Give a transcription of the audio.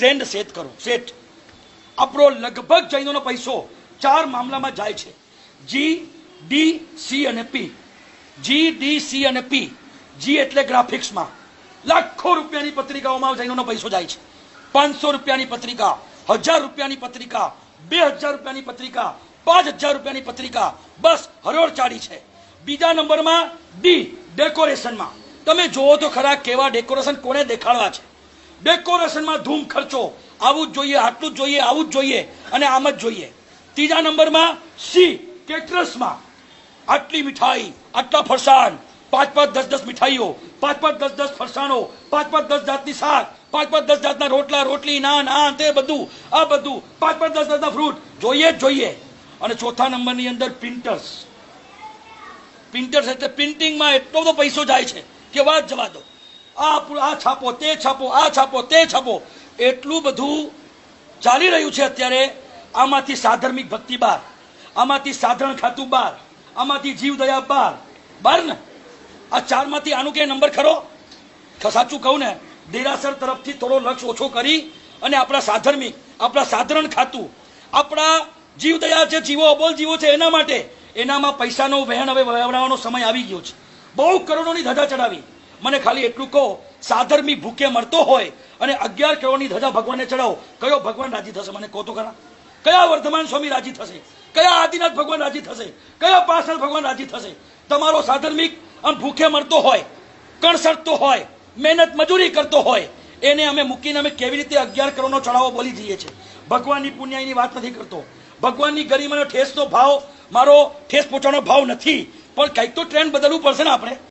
Trend set કરો. Set આપણો લગભગ જૈનોનો પૈસો 4 મામલામાં જાય છે: જી, ડી, સી અને પી. જી, ડી, સી અને પી. જી એટલે ગ્રાફિક્સમાં લાખો રૂપિયાની પત્રિકાઓમાં જૈનોનો પૈસો જાય છે. 500 રૂપિયાની પત્રિકા, 1000 રૂપિયાની પત્રિકા, 2000 રૂપિયાની પત્રિકા, 5000 રૂપિયાની પત્રિકા, બસ હરોળ ચાડી છે. બીજા નંબરમાં ડી, ડેકોરેશનમાં. તમે જોવો તો ખરા કેવા ડેકોરેશન કોને દેખાડવા છે. ડેકોરેશનમાં ધૂમ ખર્ચો, આવું જ જોઈએ, આટલું જ જોઈએ, આવું જ જોઈએ અને આમ જ જોઈએ. ત્રીજા નંબરમાં સી, કેટરસમાં આટલી મીઠાઈ, આટલા ફરસાણ, 5-5, 10-10 મીઠાઈઓ, 5-5, 10-10 ફરસાણો, 5-5, 10 જાતની શાક, 5-5, 10 જાતના રોટલા, રોટલી, નાન, આ તે બધું, આ બધું, 5-5, 10 જાતના ફ્રૂટ જોઈએ જ જોઈએ. અને ચોથા નંબરની અંદર પ્રિન્ટર્સ. પ્રિન્ટર્સ એટલે પ્રિન્ટિંગમાં એટલો બધો પૈસો જાય છે કે વાત જવા દો. આ છાપો, તે છાપો, આ છાપો, તે છાપો, એટલું બધું ચાલી રહ્યું છે અત્યારે. આમાંથી સાધર્મિક ભક્તિ બાર, આમાંથી સાધારણ ખાતું બાર, આમાંથી જીવદયા બાર ને. આ 4માંથી આનું કે નંબર ખરો? સાચું કહું ને, દેરાસર તરફથી થોડો લક્ષ ઓછો કરી અને આપણા સાધર્મિક, આપણા સાધારણ ખાતું, આપણા જીવદયા જે જીવો અબોલ જીવો છે એના માટે, એનામાં પૈસાનો વહેણ હવે વહેવડાવવાનો સમય આવી ગયો છે. બહુ કરોડોની ધજા ચડાવી. મને ખાલી એટલું કહો, સાધર્મિક ભૂખે મરતો હોય અને 11 કરોડની ધજા ભગવાનને ચડાવો, કયો ભગવાન રાજી થશે? મને કહો તો ખરા. કયા વર્ધમાન સ્વામી રાજી થશે? કયા આદિનાથ ભગવાન રાજી થશે? કયા પાર્ષદ ભગવાન રાજી થશે? તમારો સાધર્મિક આમ ભૂખે મરતો હોય, કણસરતો હોય, મહેનત મજૂરી કરતો હોય, એને અમે મૂકીને અમે કેવી રીતે 11 કરોડનો ચડાવો બોલી જઈએ છીએ? ભગવાનની પુણ્યાઈની વાત નથી કરતો. ભગવાનની ગરિમાનો ઠેસનો ભાવ, મારો ઠેસ પહોંચાડવાનો ભાવ નથી, પણ કંઈક તો ટ્રેન્ડ બદલવું પડશે ને આપણે.